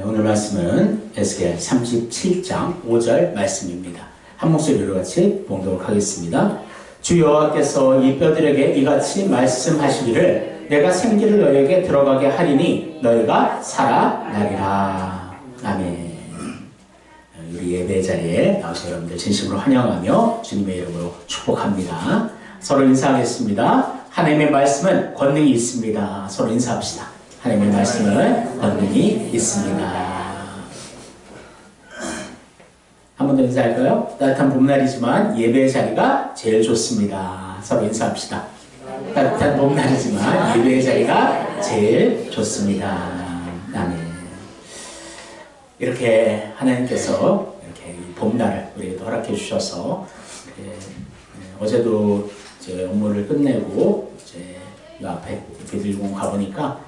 오늘 말씀은 에스겔 37장 5절 말씀입니다. 한 목소리로 같이 봉독을 하겠습니다. 주 여호와께서 이 뼈들에게 이같이 말씀하시기를 내가 생기를 너희에게 들어가게 하리니 너희가 살아나리라. 아멘. 우리 예배 자리에 나오신 여러분들 진심으로 환영하며 주님의 이름으로 축복합니다. 서로 인사하겠습니다. 하나님의 말씀은 권능이 있습니다. 서로 인사합시다. 하나님의 말씀은 권능이 있습니다. 한 번 더 인사할까요? 따뜻한 봄날이지만 예배의 자리가 제일 좋습니다. 서로 인사합시다. 따뜻한 봄날이지만 예배의 자리가 제일 좋습니다. 아멘. 이렇게 하나님께서 이렇게 봄날을 우리에게 허락해 주셔서 어제도 이제 업무를 끝내고 이제 이 앞에 들고 가보니까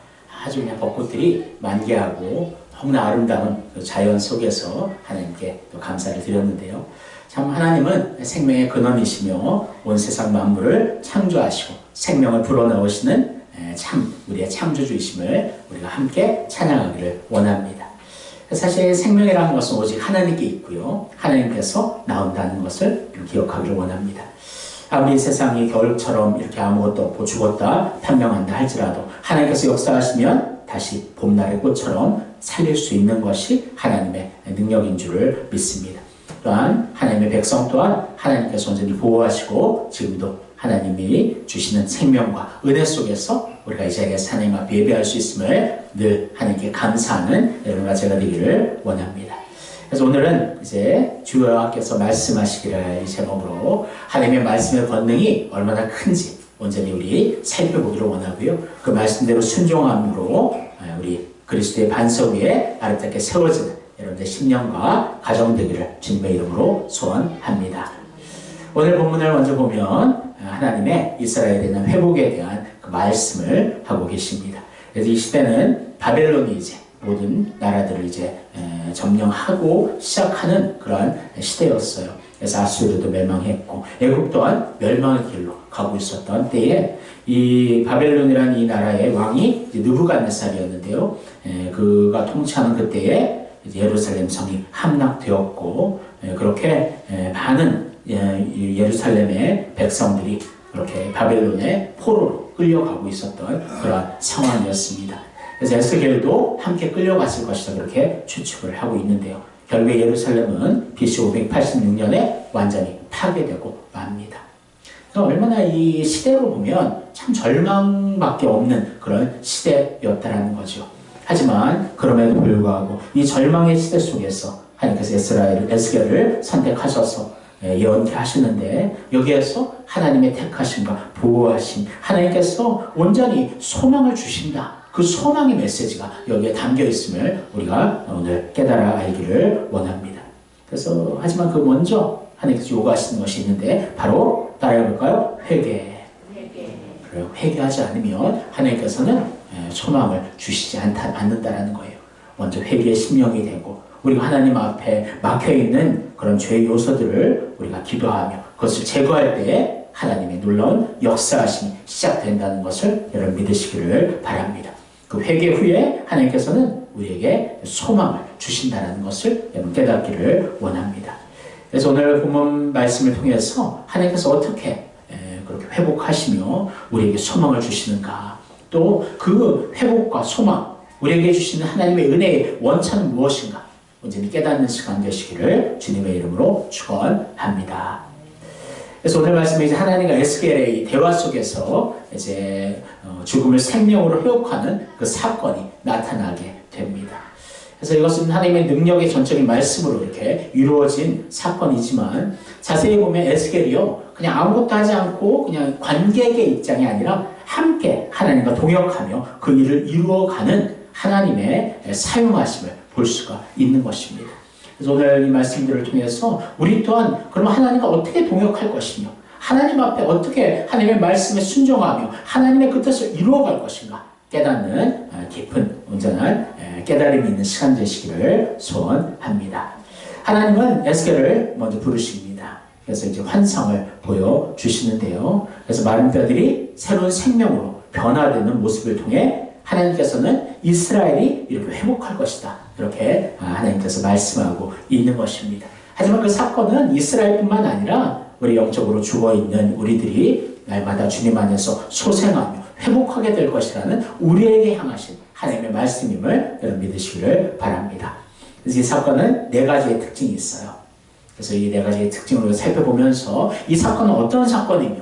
아주 그냥 벚꽃들이 만개하고 너무나 아름다운 그 자연 속에서 하나님께 또 감사를 드렸는데요. 참 하나님은 생명의 근원이시며 온 세상 만물을 창조하시고 생명을 불어넣으시는 참 우리의 창조주이심을 우리가 함께 찬양하기를 원합니다. 사실 생명이라는 것은 오직 하나님께 있고요. 하나님께서 나온다는 것을 기억하기를 원합니다. 아무리 세상이 겨울처럼 이렇게 아무것도 없고 죽었다 판명한다 할지라도 하나님께서 역사하시면 다시 봄날의 꽃처럼 살릴 수 있는 것이 하나님의 능력인 줄을 믿습니다. 또한 하나님의 백성 또한 하나님께서 온전히 보호하시고 지금도 하나님이 주시는 생명과 은혜 속에서 우리가 이 자리에서 하나님 앞에 예배할 수 있음을 늘 하나님께 감사하는 여러분과 제가 되기를 원합니다. 그래서 오늘은 이제 주 여호와께서 말씀하시기를 이 제목으로 하나님의 말씀의 권능이 얼마나 큰지 온전히 우리 살펴보기를 원하고요. 그 말씀대로 순종함으로 우리 그리스도의 반석 위에 아름답게 세워지는 여러분의 신령과 가정 되기를 주님의 이름으로 소원합니다. 오늘 본문을 먼저 보면 하나님의 이스라엘에 대한 회복에 대한 그 말씀을 하고 계십니다. 그래서 이 시대는 바벨론이 이제 모든 나라들을 이제 점령하고 시작하는 그러한 시대였어요. 그래서 아수르도 멸망했고 애굽 또한 멸망의 길로 가고 있었던 때에 이 바벨론이라는 이 나라의 왕이 느부갓네살이었는데요. 그가 통치하는 그때에 예루살렘 성이 함락되었고 그렇게 많은 예루살렘의 백성들이 그렇게 바벨론의 포로로 끌려가고 있었던 그런 상황이었습니다. 그래서 에스겔도 함께 끌려갔을 것이다 그렇게 추측을 하고 있는데요. 결국에 예루살렘은 BC 586년에 완전히 파괴되고 맙니다. 얼마나 이 시대로 보면 참 절망밖에 없는 그런 시대였다라는 거죠. 하지만 그럼에도 불구하고 이 절망의 시대 속에서 하나님께서 에스겔을 선택하셔서 예언케 하시는데 여기에서 하나님의 택하심과 보호하심, 하나님께서 온전히 소망을 주신다. 그 소망의 메시지가 여기에 담겨 있음을 우리가 오늘 깨달아 알기를 원합니다. 그래서 하지만 그 먼저 하나님께서 요구하시는 것이 있는데 바로 따라해볼까요? 회개. 그래요. 회개하지 않으면 하나님께서는 소망을 주시지 않는다라는 거예요. 먼저 회개의 심령이 되고 우리가 하나님 앞에 막혀있는 그런 죄의 요소들을 우리가 기도하며 그것을 제거할 때에 하나님의 놀라운 역사하심이 시작된다는 것을 여러분 믿으시기를 바랍니다. 그 회개 후에 하나님께서는 우리에게 소망을 주신다는 것을 여러분 깨닫기를 원합니다. 그래서 오늘 본문 말씀을 통해서 하나님께서 어떻게 그렇게 회복하시며 우리에게 소망을 주시는가, 또 그 회복과 소망, 우리에게 주시는 하나님의 은혜의 원천은 무엇인가 온전히 깨닫는 시간 되시기를 주님의 이름으로 축원합니다. 그래서 오늘 말씀에 이제 하나님과 에스겔의 대화 속에서 이제 죽음을 생명으로 회복하는 그 사건이 나타나게 됩니다. 그래서 이것은 하나님의 능력의 전적인 말씀으로 이렇게 이루어진 사건이지만 자세히 보면 에스겔이요 그냥 아무것도 하지 않고 그냥 관객의 입장이 아니라 함께 하나님과 동역하며 그 일을 이루어가는 하나님의 사용하심을 볼 수가 있는 것입니다. 그래서 오늘 이 말씀들을 통해서 우리 또한 그러면 하나님과 어떻게 동역할 것이며 하나님 앞에 어떻게 하나님의 말씀에 순종하며 하나님의 그 뜻을 이루어갈 것인가 깨닫는 깊은 온전한 깨달음이 있는 시간 되시기를 소원합니다. 하나님은 에스겔을 먼저 부르십니다. 그래서 이제 환상을 보여주시는데요. 그래서 마른 뼈들이 새로운 생명으로 변화되는 모습을 통해 하나님께서는 이스라엘이 이렇게 회복할 것이다 이렇게 하나님께서 말씀하고 있는 것입니다. 하지만 그 사건은 이스라엘뿐만 아니라 우리 영적으로 죽어있는 우리들이 날마다 주님 안에서 소생하며 회복하게 될 것이라는 우리에게 향하신 하나님의 말씀임을 여러분 믿으시기를 바랍니다. 그래서 이 사건은 네 가지의 특징이 있어요. 그래서 이 네 가지의 특징을 살펴보면서 이 사건은 어떤 사건이며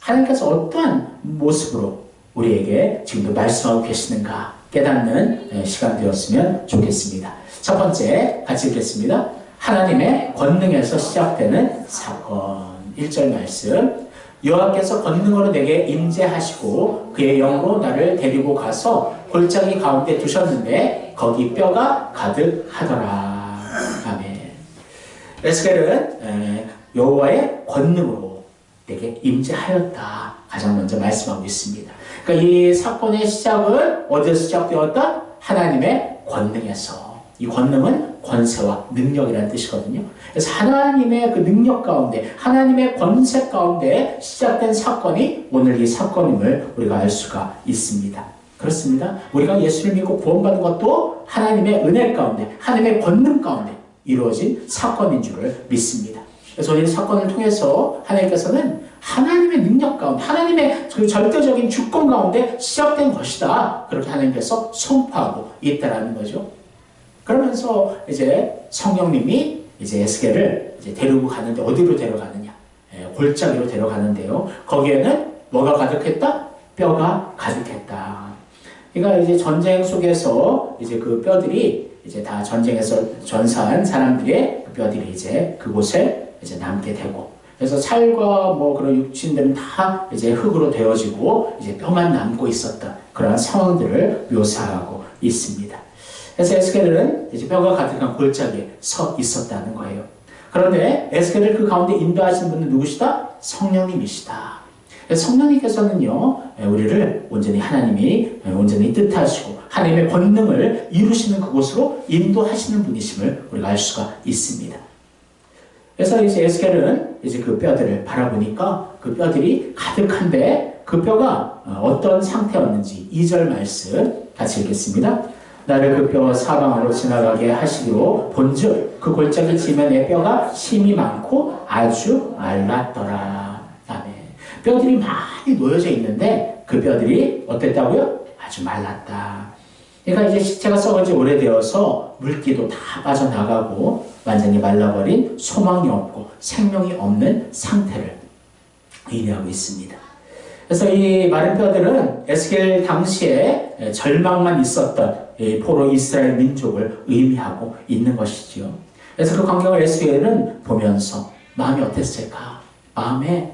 하나님께서 어떠한 모습으로 우리에게 지금도 말씀하고 계시는가 깨닫는 시간 되었으면 좋겠습니다. 첫 번째 같이 읽겠습니다. 하나님의 권능에서 시작되는 사건. 1절 말씀. 여호와께서 권능으로 내게 임재하시고 그의 영으로 나를 데리고 가서 골짜기 가운데 두셨는데 거기 뼈가 가득하더라. 아멘. 에스겔은 여호와의 권능으로 내게 임재하였다. 가장 먼저 말씀하고 있습니다. 그러니까 이 사건의 시작은 어디서 시작되었다? 하나님의 권능에서. 이 권능은 권세와 능력이라는 뜻이거든요. 그래서 하나님의 그 능력 가운데, 하나님의 권세 가운데 시작된 사건이 오늘 이 사건임을 우리가 알 수가 있습니다. 그렇습니다. 우리가 예수를 믿고 구원받은 것도 하나님의 은혜 가운데, 하나님의 권능 가운데 이루어진 사건인 줄을 믿습니다. 그래서 이 사건을 통해서 하나님께서는 하나님의 능력 가운데, 하나님의 그 절대적인 주권 가운데 시작된 것이다. 그렇게 하나님께서 선포하고 있다라는 거죠. 그러면서 이제 성령님이 이제 에스겔을 이제 데리고 가는데 어디로 데려가느냐? 골짜기로 데려가는데요. 거기에는 뭐가 가득했다? 뼈가 가득했다. 그러니까 이제 전쟁 속에서 이제 그 뼈들이 이제 다 전쟁에서 전사한 사람들의 그 뼈들이 이제 그곳에 이제 남게 되고, 그래서 살과 뭐 그런 육신들은 다 이제 흙으로 되어지고 이제 뼈만 남고 있었던 그러한 상황들을 묘사하고 있습니다. 그래서 에스겔은 이제 뼈가 가득한 골짜기에 서 있었다는 거예요. 그런데 에스겔을 그 가운데 인도하신 분은 누구시다? 성령님이시다. 성령님께서는요, 우리를 온전히 하나님이 온전히 뜻하시고 하나님의 권능을 이루시는 그곳으로 인도하시는 분이심을 우리가 알 수가 있습니다. 그래서 이제 에스겔은 이제 그 뼈들을 바라보니까 그 뼈들이 가득한데 그 뼈가 어떤 상태였는지 2절 말씀 같이 읽겠습니다. 나를 그 뼈 사방으로 지나가게 하시기로 본즉 그 골짜기 지면에 뼈가 심이 많고 아주 말랐더라. 아멘. 뼈들이 많이 놓여져 있는데 그 뼈들이 어땠다고요? 아주 말랐다. 그러니까 이제 식체가 썩은 지 오래되어서 물기도 다 빠져나가고 완전히 말라버린 소망이 없고 생명이 없는 상태를 의미하고 있습니다. 그래서 이 마른 뼈들은 에스겔 당시에 절망만 있었던 포로 이스라엘 민족을 의미하고 있는 것이지요. 그래서 그 광경을 에스겔은 보면서 마음이 어땠을까? 마음에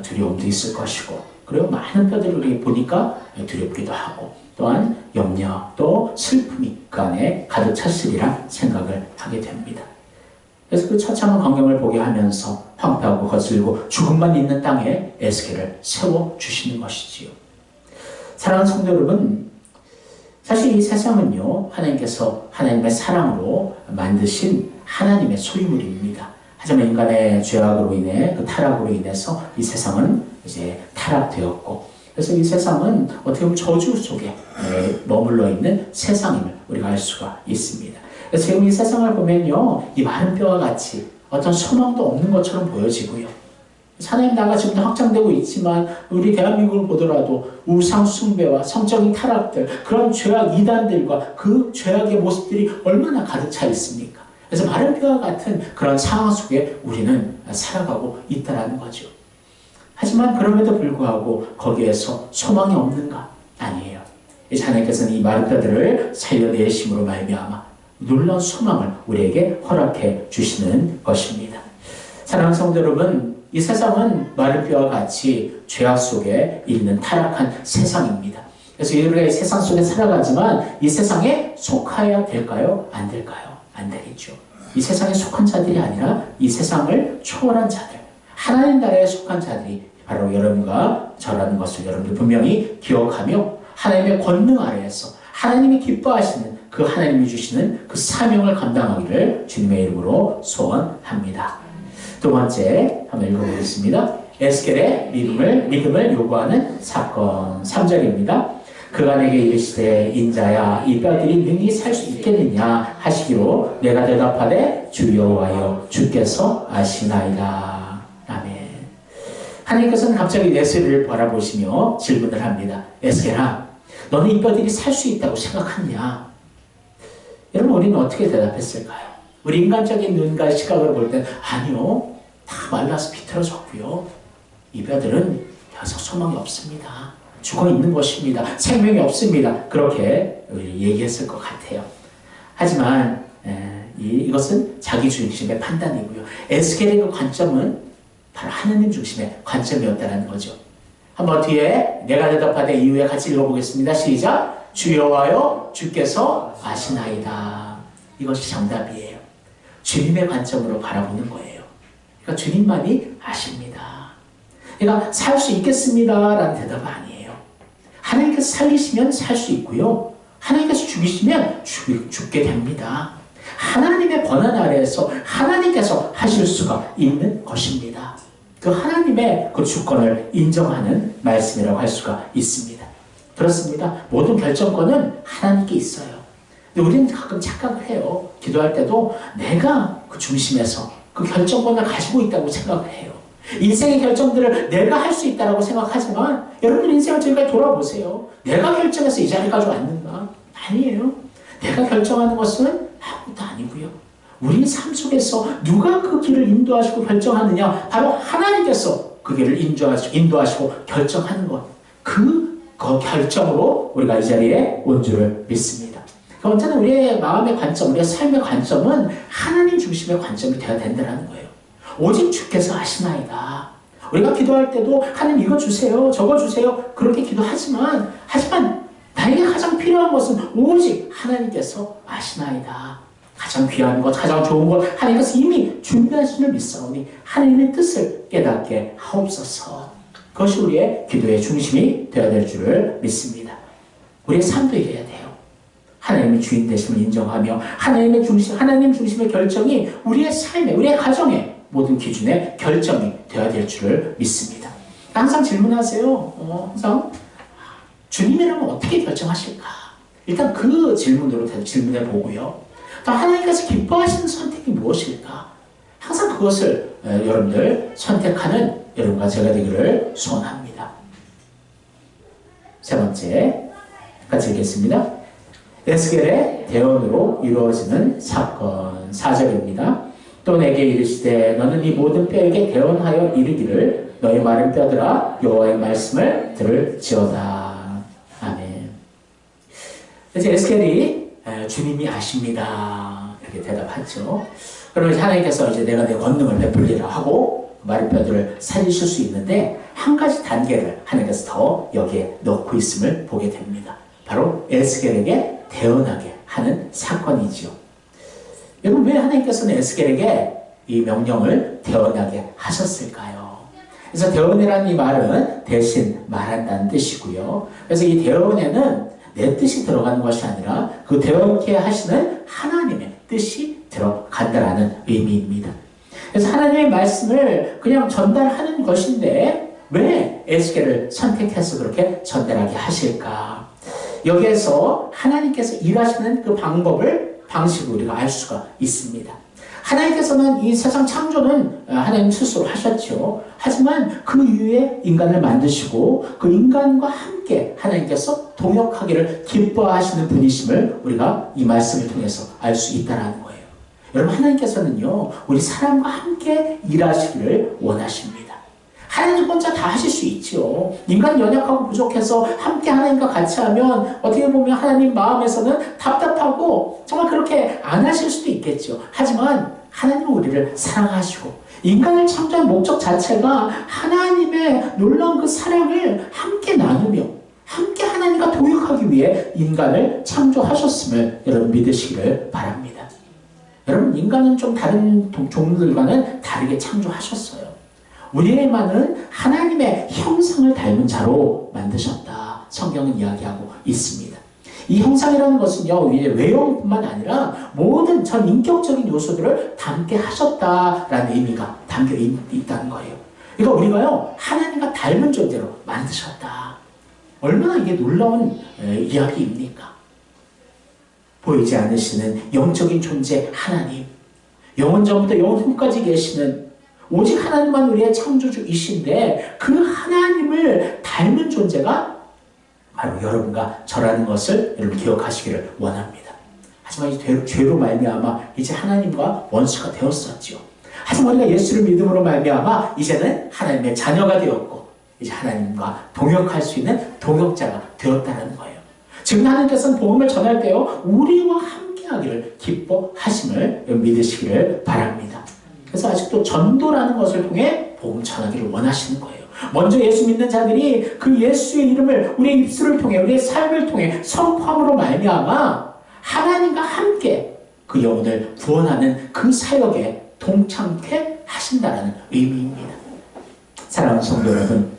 두려움도 있을 것이고, 그리고 많은 뼈들을 보니까 두렵기도 하고, 또한 염려 또 슬픔이 그 안에 가득 찼으리라 생각을 하게 됩니다. 그래서 그 처참한 광경을 보게 하면서 황폐하고 거칠고 죽음만 있는 땅에 에스겔을 세워주시는 것이지요. 사랑하는 성도 여러분, 사실 이 세상은요, 하나님께서 하나님의 사랑으로 만드신 하나님의 소유물입니다. 하지만 인간의 죄악으로 인해, 그 타락으로 인해서 이 세상은 이제 타락되었고, 그래서 이 세상은 어떻게 보면 저주 속에 머물러 있는 세상임을 우리가 알 수가 있습니다. 그래서 지금 이 세상을 보면요, 이 마른 뼈와 같이 어떤 소망도 없는 것처럼 보여지고요. 하나님 나라가 지금도 확장되고 있지만 우리 대한민국을 보더라도 우상 숭배와 성적인 타락들, 그런 죄악 이단들과 그 죄악의 모습들이 얼마나 가득 차 있습니까? 그래서 마른 뼈와 같은 그런 상황 속에 우리는 살아가고 있다는 거죠. 하지만 그럼에도 불구하고 거기에서 소망이 없는가? 아니에요. 하나님께서는 이 마른 뼈들을 살려내심으로 말미암아 놀라운 소망을 우리에게 허락해 주시는 것입니다. 사랑하는 성도 여러분, 이 세상은 마른 뼈와 같이 죄악 속에 있는 타락한 세상입니다. 그래서 우리가 이 세상 속에 살아가지만 이 세상에 속해야 될까요? 안 될까요? 안 되겠죠. 이 세상에 속한 자들이 아니라 이 세상을 초월한 자들, 하나님 나라에 속한 자들이 바로 여러분과 저라는 것을 여러분들 분명히 기억하며 하나님의 권능 아래에서 하나님이 기뻐하시는 그 하나님이 주시는 그 사명을 감당하기를 주님의 이름으로 소원합니다. 두 번째 한번 읽어보겠습니다. 에스겔의 믿음을 요구하는 사건 3절입니다. 그가 내게 이르시되 인자야 이 뼈들이 능히 살 수 있겠느냐 하시기로 내가 대답하되 주 여호와여 주께서 아시나이다. 아멘. 하나님께서는 갑자기 에스겔을 바라보시며 질문을 합니다. 에스겔아, 너는 이 뼈들이 살 수 있다고 생각하느냐? 여러분, 우리는 어떻게 대답했을까요? 우리 인간적인 눈과 시각으로 볼 때는 아니요, 다 말라서 비틀어졌고요. 이 뼈들은 더 이상 소망이 없습니다. 죽어 있는 것입니다. 생명이 없습니다. 그렇게 얘기했을 것 같아요. 하지만 이것은 자기 중심의 판단이고요. 에스겔의 그 관점은 바로 하느님 중심의 관점이었다는 거죠. 한번 뒤에 내가 대답하되 이후에 같이 읽어보겠습니다. 시작. 주 여호와여 주께서 아시나이다. 이것이 정답이에요. 주님의 관점으로 바라보는 거예요. 그러니까 주님만이 아십니다. 그러니까 살 수 있겠습니다라는 대답은 아니에요. 하나님께서 살리시면 살 수 있고요. 하나님께서 죽이시면 죽게 됩니다. 하나님의 권한 아래에서 하나님께서 하실 수가 있는 것입니다. 그 하나님의 그 주권을 인정하는 말씀이라고 할 수가 있습니다. 그렇습니다. 모든 결정권은 하나님께 있어요. 근데 우리는 가끔 착각을 해요. 기도할 때도 내가 그 중심에서 그 결정권을 가지고 있다고 생각을 해요. 인생의 결정들을 내가 할 수 있다고 생각하지만 여러분 인생을 지금까지 돌아보세요. 내가 결정해서 이 자리까지 왔는가? 아니에요. 내가 결정하는 것은 아무것도 아니고요. 우리 삶 속에서 누가 그 길을 인도하시고 결정하느냐? 바로 하나님께서 그 길을 인도하시고 결정하는 것. 그 결정으로 우리가 이 자리에 온 줄을 믿습니다. 언제나 우리의 마음의 관점, 우리의 삶의 관점은 하나님 중심의 관점이 되어야 된다는 거예요. 오직 주께서 아시나이다. 우리가 기도할 때도 하나님 이거 주세요, 저거 주세요 그렇게 기도하지만 나에게 가장 필요한 것은 오직 하나님께서 아시나이다. 가장 귀한 것, 가장 좋은 것 하나님께서 이미 준비하신 줄 믿사오니 하나님의 뜻을 깨닫게 하옵소서. 그것이 우리의 기도의 중심이 되어야 될 줄을 믿습니다. 우리의 삶도 이래야 돼요. 하나님의 주인 되심을 인정하며 하나님 중심의 결정이 우리의 삶에, 우리의 가정에 모든 기준의 결정이 되어야 될 줄을 믿습니다. 항상 질문하세요. 항상 주님이라면 어떻게 결정하실까? 일단 그 질문으로 질문해 보고요. 또 하나님께서 기뻐하시는 선택이 무엇일까? 항상 그것을 여러분들 선택하는 여러분과 제가 되기를 소원합니다. 세 번째, 같이 읽겠습니다. 에스겔의 대언으로 이루어지는 사건 4절입니다. 또 내게 이르시되 너는 이 모든 뼈에게 대언하여 이르기를 너희 마른 뼈들아 여호와의 말씀을 들을지어다. 아멘. 그래서 에스겔이 주님이 아십니다 이렇게 대답하죠. 그러면 하나님께서 이제 내가 내 권능을 베풀리라 하고 마른 뼈들을 살리실 수 있는데 한 가지 단계를 하나님께서 더 여기에 넣고 있음을 보게 됩니다. 바로 에스겔에게 대언하게 하는 사건이지요. 여러분 왜 하나님께서는 에스겔에게 이 명령을 대언하게 하셨을까요? 그래서 대언이라는 이 말은 대신 말한다는 뜻이고요. 그래서 이 대언에는 내 뜻이 들어가는 것이 아니라 그 대언케 하시는 하나님의 뜻이 들어간다라는 의미입니다. 그래서 하나님의 말씀을 그냥 전달하는 것인데 왜 에스겔을 선택해서 그렇게 전달하게 하실까? 여기에서 하나님께서 일하시는 그 방식을 우리가 알 수가 있습니다. 하나님께서는 이 세상 창조는 하나님 스스로 하셨죠. 하지만 그 이후에 인간을 만드시고 그 인간과 함께 하나님께서 동역하기를 기뻐하시는 분이심을 우리가 이 말씀을 통해서 알 수 있다는 거예요. 여러분 하나님께서는요 우리 사람과 함께 일하시기를 원하십니다. 하나님 혼자 다 하실 수 있죠. 인간 연약하고 부족해서 함께 하나님과 같이 하면 어떻게 보면 하나님 마음에서는 답답하고 정말 그렇게 안 하실 수도 있겠죠. 하지만 하나님은 우리를 사랑하시고 인간을 창조한 목적 자체가 하나님의 놀라운 그 사랑을 함께 나누며 함께 하나님과 동역하기 위해 인간을 창조하셨음을 여러분 믿으시기를 바랍니다. 여러분 인간은 좀 다른 종들과는 다르게 창조하셨어요. 우리만은 하나님의 형상을 닮은 자로 만드셨다. 성경은 이야기하고 있습니다. 이 형상이라는 것은요, 외형뿐만 아니라 모든 전 인격적인 요소들을 담게 하셨다라는 의미가 담겨 있다는 거예요. 그러니까 우리가요, 하나님과 닮은 존재로 만드셨다. 얼마나 이게 놀라운 이야기입니까? 보이지 않으시는 영적인 존재 하나님, 영원 전부터 영원 후까지 계시는 오직 하나님만 우리의 창조주이신데 그 하나님을 닮은 존재가 바로 여러분과 저라는 것을 여러분 기억하시기를 원합니다. 하지만 이 죄로 말미암아 이제 하나님과 원수가 되었었죠. 하지만 우리가 예수를 믿음으로 말미암아 이제는 하나님의 자녀가 되었고 이제 하나님과 동역할 수 있는 동역자가 되었다는 거예요. 지금 하나님께서는 복음을 전할 때요 우리와 함께하기를 기뻐하심을 믿으시기를 바랍니다. 그래서 아직도 전도라는 것을 통해 복음 전하기를 원하시는 거예요. 먼저 예수 믿는 자들이 그 예수의 이름을 우리의 입술을 통해 우리의 삶을 통해 선포함으로 말미암아 하나님과 함께 그 영혼을 구원하는 그 사역에 동참케 하신다는 의미입니다. 사랑하는 성도 여러분,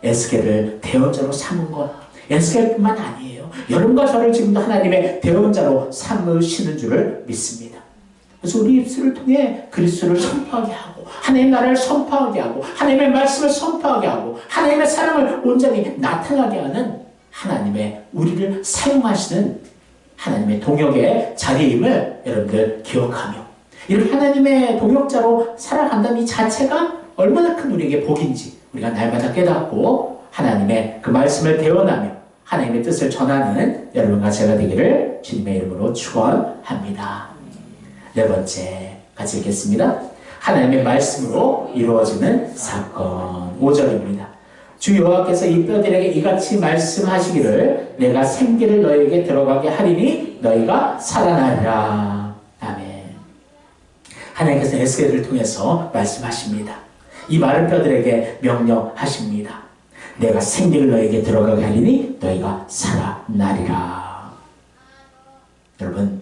에스겔을 대언자로 삼은 것 에스겔뿐만 아니에요. 여러분과 저를 지금도 하나님의 대언자로 삼으시는 줄을 믿습니다. 그래서 우리 입술을 통해 그리스도를 선포하게 하고 하나님의 나라를 선포하게 하고 하나님의 말씀을 선포하게 하고 하나님의 사랑을 온전히 나타나게 하는 하나님의 우리를 사용하시는 하나님의 동역의 자리임을 여러분들 기억하며 이렇게 하나님의 동역자로 살아간다는 이 자체가 얼마나 큰 우리에게 복인지 우리가 날마다 깨닫고 하나님의 그 말씀을 대언하며 하나님의 뜻을 전하는 여러분과 제가 되기를 주님의 이름으로 축원합니다. 네 번째 같이 읽겠습니다. 하나님의 말씀으로 이루어지는 사건 5절입니다. 주 여호와께서 이 뼈들에게 이같이 말씀하시기를 내가 생기를 너희에게 들어가게 하리니 너희가 살아나리라. 아멘. 하나님께서 에스겔을 통해서 말씀하십니다. 이 마른 뼈들에게 명령하십니다. 내가 생기를 너희에게 들어가게 하리니 너희가 살아나리라. 여러분,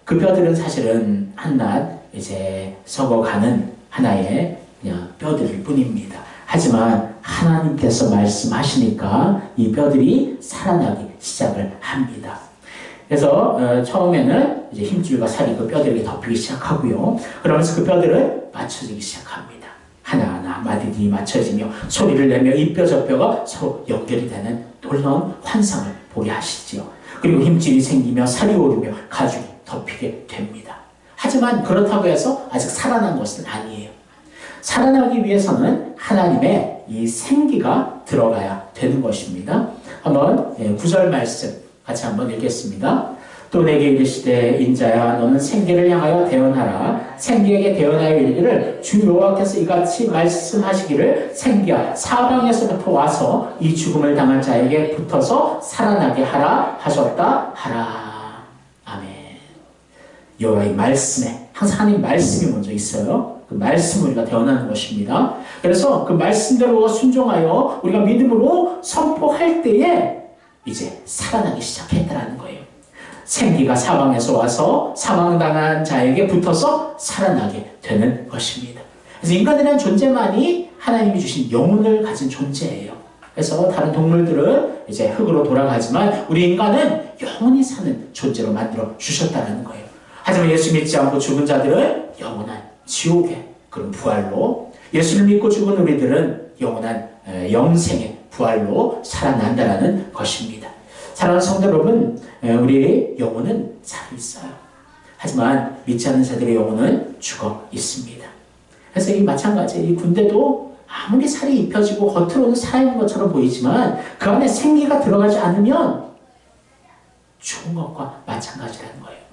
그 뼈들은 사실은 한낱 이제 썩어가는 하나의 그냥 뼈들일 뿐입니다. 하지만 하나님께서 말씀하시니까 이 뼈들이 살아나기 시작을 합니다. 그래서 처음에는 이제 힘줄과 살이 그 뼈들에게 덮이기 시작하고요. 그러면서 그 뼈들은 맞춰지기 시작합니다. 하나하나 마디들이 맞춰지며 소리를 내며 이 뼈 저 뼈가 서로 연결이 되는 놀라운 환상을 보게 하시지요. 그리고 힘줄이 생기며 살이 오르며 가죽이 덮이게 됩니다. 하지만 그렇다고 해서 아직 살아난 것은 아니에요. 살아나기 위해서는 하나님의 이 생기가 들어가야 되는 것입니다. 한번 9절 말씀 같이 한번 읽겠습니다. 또 내게 이르시되 인자야 너는 생기를 향하여 대언하라. 생기에게 대언하여 이르기를 주 여호와께서 이같이 말씀하시기를 생기야 사방에서부터 와서 이 죽음을 당한 자에게 붙어서 살아나게 하라 하셨다 하라. 아멘. 여호와의 말씀에 항상 하나님 말씀이 먼저 있어요. 그 말씀을 우리가 대언하는 것입니다. 그래서 그 말씀대로 순종하여 우리가 믿음으로 선포할 때에 이제 살아나기 시작했다라는 거예요. 생기가 사방에서 와서 사망당한 자에게 붙어서 살아나게 되는 것입니다. 그래서 인간이라는 존재만이 하나님이 주신 영혼을 가진 존재예요. 그래서 다른 동물들은 이제 흙으로 돌아가지만 우리 인간은 영원히 사는 존재로 만들어 주셨다는 거예요. 하지만 예수 믿지 않고 죽은 자들은 영원한 지옥의 그런 부활로, 예수를 믿고 죽은 우리들은 영원한 영생의 부활로 살아난다는 것입니다. 사랑하는 성도 여러분, 우리의 영혼은 살아있어요. 하지만 믿지 않는 자들의 영혼은 죽어 있습니다. 그래서 이 마찬가지 이 군대도 아무리 살이 입혀지고 겉으로는 살아있는 것처럼 보이지만 그 안에 생기가 들어가지 않으면 죽은 것과 마찬가지라는 거예요.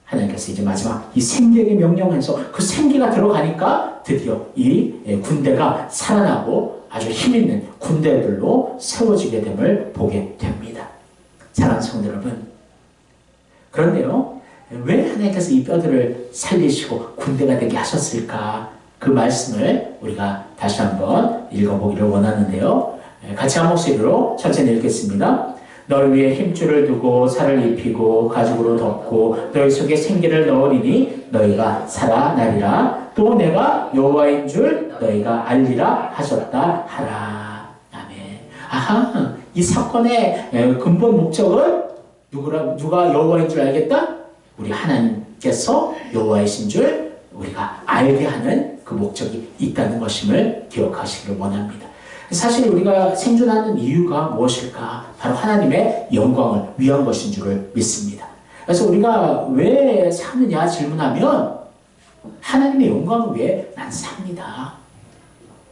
하나님께서 이제 마지막 이 생기에게 명령해서 그 생기가 들어가니까 드디어 이 군대가 살아나고 아주 힘있는 군대들로 세워지게 됨을 보게 됩니다. 사랑하는 성도 여러분, 그런데요, 왜 하나님께서 이 뼈들을 살리시고 군대가 되게 하셨을까? 그 말씀을 우리가 다시 한번 읽어보기를 원하는데요. 같이 한 목소리로 천천히 읽겠습니다. 너를 위해 힘줄을 두고 살을 입히고 가죽으로 덮고 너희 속에 생기를 넣으리니 너희가 살아나리라. 또 내가 여호와인 줄 너희가 알리라 하셨다 하라. 아멘. 아하, 이 사건의 근본 목적은 누가 여호와인 줄 알겠다? 우리 하나님께서 여호와이신 줄 우리가 알게 하는 그 목적이 있다는 것임을 기억하시기를 원합니다. 사실 우리가 생존하는 이유가 무엇일까? 바로 하나님의 영광을 위한 것인 줄을 믿습니다. 그래서 우리가 왜 사느냐 질문하면 하나님의 영광을 위해 난 삽니다.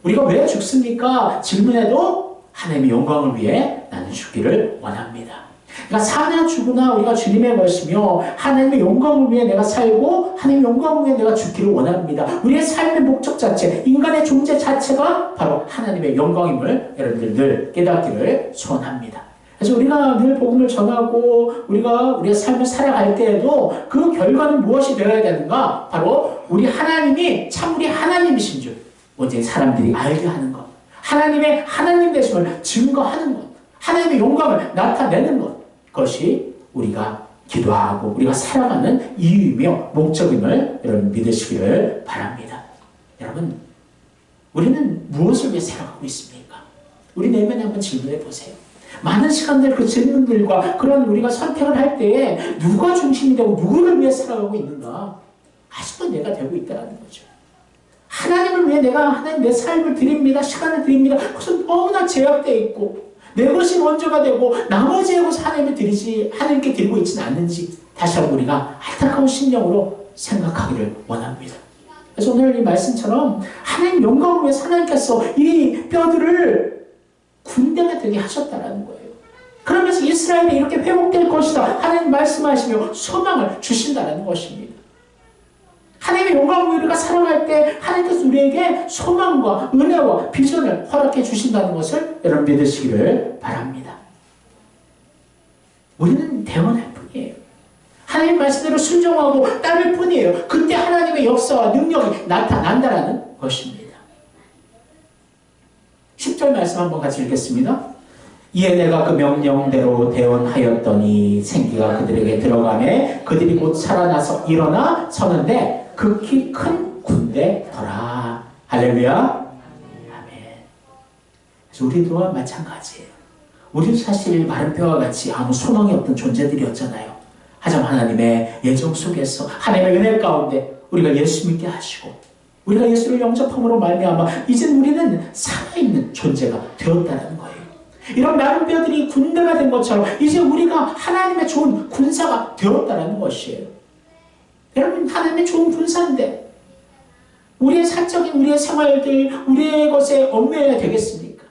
우리가 왜 죽습니까? 질문해도 하나님의 영광을 위해 나는 죽기를 원합니다. 그러니까 사나 죽으나 우리가 주님의 것이며 하나님의 영광을 위해 내가 살고 하나님의 영광을 위해 내가 죽기를 원합니다. 우리의 삶의 목적 자체, 인간의 존재 자체가 바로 하나님의 영광임을 여러분들 늘 깨닫기를 소원합니다. 그래서 우리가 늘 복음을 전하고 우리가 우리의 삶을 살아갈 때에도 그 결과는 무엇이 되어야 되는가? 바로 우리 하나님이 참 우리 하나님이신 줄 먼저 사람들이 알게 하는 것, 하나님의 하나님 되심을 증거하는 것, 하나님의 영광을 나타내는 것, 그것이 우리가 기도하고 우리가 살아가는 이유이며 목적임을 여러분 믿으시기를 바랍니다. 여러분, 우리는 무엇을 위해 살아가고 있습니까? 우리 내면에 한번 질문해 보세요. 많은 시간들 그 질문들과 그런 우리가 선택을 할 때에 누가 중심이 되고 누구를 위해 살아가고 있는가? 아직도 내가 되고 있다는 거죠. 하나님을 위해 내가 하나님 내 삶을 드립니다. 시간을 드립니다. 그것은 너무나 제약되어 있고 내 것이 먼저가 되고 나머지의 것을 하나님께 드리고 있지는 않는지 다시 한번 우리가 안타까운 심령으로 생각하기를 원합니다. 그래서 오늘 이 말씀처럼 하나님 영광을 위해서 하나님께서 이 뼈들을 군대가 되게 하셨다는 거예요. 그러면서 이스라엘이 이렇게 회복될 것이다. 하나님 말씀하시며 소망을 주신다는 것입니다. 하나님의 영광을 우리가 살아갈 때 하나님께서 우리에게 소망과 은혜와 비전을 허락해 주신다는 것을 여러분 믿으시기를 바랍니다. 우리는 대원할 뿐이에요. 하나님 말씀대로 순종하고 따를 뿐이에요. 그때 하나님의 역사와 능력이 나타난다는 것입니다. 10절 말씀 한번 같이 읽겠습니다. 이에 내가 그 명령대로 대언하였더니 생기가 그들에게 들어가매 그들이 곧 살아나서 일어나 서는데 극히 큰 군대더라. 할렐루야. 아멘. 그래서 우리 또한 마찬가지예요. 우리도 사실 마른 뼈와 같이 아무 소망이 없던 존재들이었잖아요. 하지만 하나님의 예정 속에서 하나님의 은혜 가운데 우리가 예수 믿게 하시고 우리가 예수를 영접함으로 말미암아 이제 우리는 살아있는 존재가 되었다는 거예요. 이런 마른 뼈들이 군대가 된 것처럼 이제 우리가 하나님의 좋은 군사가 되었다는 것이에요. 여러분, 하나님의 좋은 군사인데 우리의 사적인 우리의 생활들, 우리의 것에 얽매여야 되겠습니까?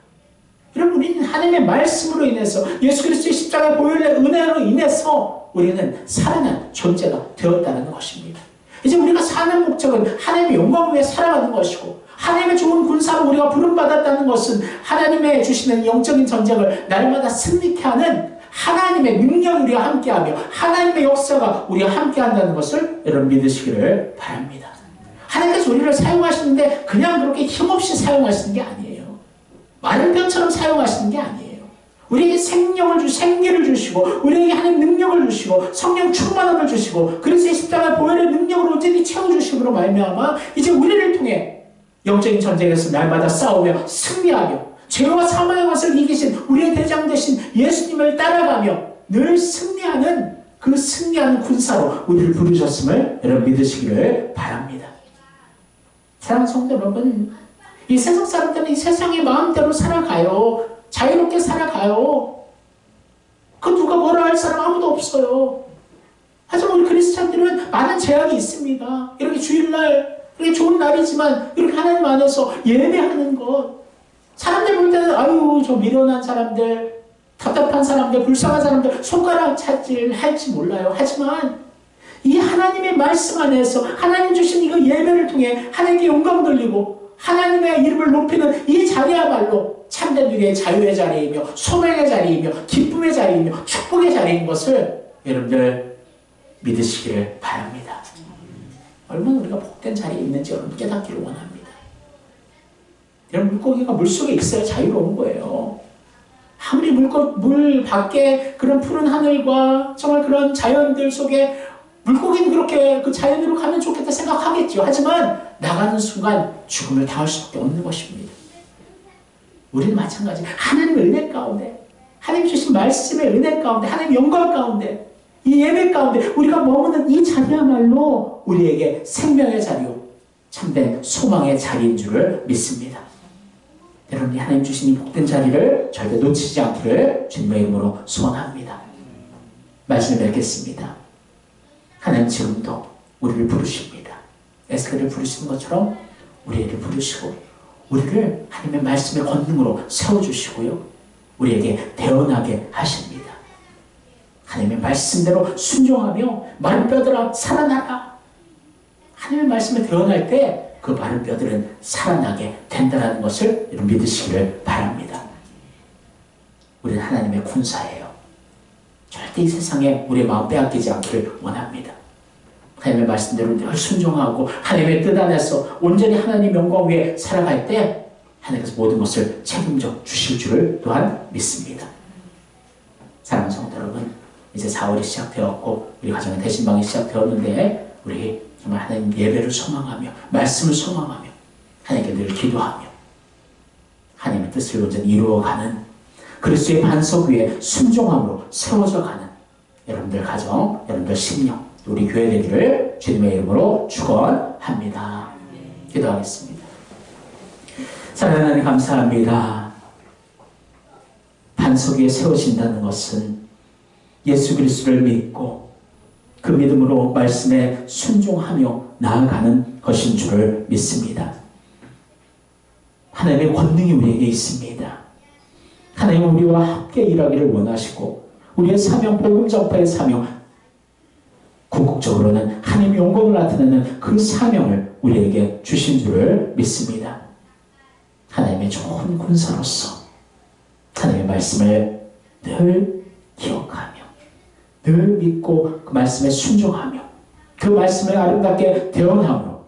여러분, 우리는 하나님의 말씀으로 인해서 예수 그리스도의 십자가의 보혈의 은혜로 인해서 우리는 살아난 존재가 되었다는 것입니다. 이제 우리가 사는 목적은 하나님의 영광을 위해 살아가는 것이고 하나님의 좋은 군사로 우리가 부름받았다는 것은 하나님의 주시는 영적인 전쟁을 날마다 승리케 하는 하나님의 능력이 우리와 함께하며 하나님의 역사가 우리와 함께한다는 것을 여러분 믿으시기를 바랍니다. 하나님께서 우리를 사용하시는데 그냥 그렇게 힘없이 사용하시는 게 아니에요. 마른 뼈처럼 사용하시는 게 아니에요. 우리에게 생기를 주시고 우리에게 하나님 능력을 주시고 성령 충만함을 주시고 그리스도의 십자가 보혈의 능력으로 온전히 채워주심으로 말미암아 이제 우리를 통해 영적인 전쟁에서 날마다 싸우며 승리하며 죄와 사망의 것을 이기신 우리의 대장 되신 예수님을 따라가며 늘 승리하는 그 승리하는 군사로 우리를 부르셨음을 여러분 믿으시기를 바랍니다. 사랑하는 성도 여러분, 이 세상 사람들은 이 세상의 마음대로 살아가요. 자유롭게 살아가요. 그 누가 뭐라 할 사람 아무도 없어요. 하지만 우리 크리스찬들은 많은 제약이 있습니다. 이렇게 주일날 이렇게 좋은 날이지만 이렇게 하나님 안에서 예배하는 것, 사람들 볼 때는 아유 저 미련한 사람들, 답답한 사람들, 불쌍한 사람들 손가락 찾질 할지 몰라요. 하지만 이 하나님의 말씀 안에서 하나님 주신 이거 예배를 통해 하나님께 영광 돌리고 하나님의 이름을 높이는 이 자리야말로 참된 우리의 자유의 자리이며 소망의 자리이며 기쁨의 자리이며 축복의 자리인 것을 여러분들 믿으시기를 바랍니다. 얼마나 우리가 복된 자리에 있는지 여러분 깨닫기를 원합니다. 여러분, 물고기가 물속에 있어야 자유로운 거예요. 아무리 물 밖에 그런 푸른 하늘과 정말 그런 자연들 속에 물고기는 그렇게 그 자연으로 가면 좋겠다 생각하겠죠. 하지만 나가는 순간 죽음을 당할 수밖에 없는 것입니다. 우리는 마찬가지. 하나님의 은혜 가운데, 하나님 주신 말씀의 은혜 가운데, 하나님의 영광 가운데, 이 예배 가운데 우리가 머무는 이 자리야말로 우리에게 생명의 자리요 참된 소망의 자리인 줄을 믿습니다. 여러분이 하나님 주신 이 복된 자리를 절대 놓치지 않기를 주님의 이름으로 소원합니다. 말씀을 맺겠습니다. 하나님 지금도 우리를 부르십니다. 에스겔을 부르시는 것처럼 우리를 부르시고 우리를 하나님의 말씀의 권능으로 세워주시고요. 우리에게 태어나게 하십니다. 하나님의 말씀대로 순종하며 마른 뼈들아 살아나라. 하나님의 말씀에 태어날 때 그 마른 뼈들은 살아나게 된다는 것을 믿으시기를 바랍니다. 우리는 하나님의 군사예요. 절대 이 세상에 우리의 마음 빼앗기지 않기를 원합니다. 하나님의 말씀대로 늘 순종하고 하나님의 뜻 안에서 온전히 하나님 영광 위에 살아갈 때 하나님께서 모든 것을 책임져 주실 줄을 또한 믿습니다. 사랑하는 성도 여러분, 이제 4월이 시작되었고 우리 가정의 대신방이 시작되었는데 우리 정말 하나님 예배를 소망하며 말씀을 소망하며 하나님께 늘 기도하며 하나님의 뜻을 온전히 이루어가는 그리스도의 반석 위에 순종함으로 세워져가는 여러분들 가정, 여러분들 심령, 우리 교회 되기를 주님의 이름으로 축원합니다. 기도하겠습니다. 사랑하는 하나님 감사합니다. 반석 위에 세워진다는 것은 예수 그리스도를 믿고 그 믿음으로 말씀에 순종하며 나아가는 것인 줄을 믿습니다. 하나님의 권능이 우리에게 있습니다. 하나님은 우리와 함께 일하기를 원하시고 우리의 사명, 복음 전파의 사명, 궁극적으로는 하나님의 영광을 나타내는 그 사명을 우리에게 주신 줄을 믿습니다. 하나님의 좋은 군사로서 하나님의 말씀을 늘 기억하며 늘 믿고 그 말씀에 순종하며 그 말씀을 아름답게 대언함으로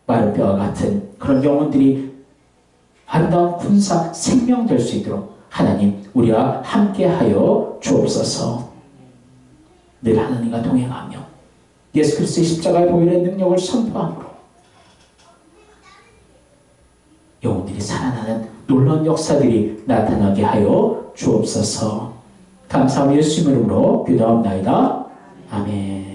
마른 뼈와 같은 그런 영혼들이 아름다운 군사 생명 될 수 있도록 하나님 우리와 함께하여 주옵소서. 늘 하나님과 동행하며 예수 그리스도의 십자가의 보혈의 능력을 선포함으로 영혼들이 살아나는 놀라운 역사들이 나타나게 하여 주옵소서. 감사하며 예수 이름으로 기도합나이다. 아멘.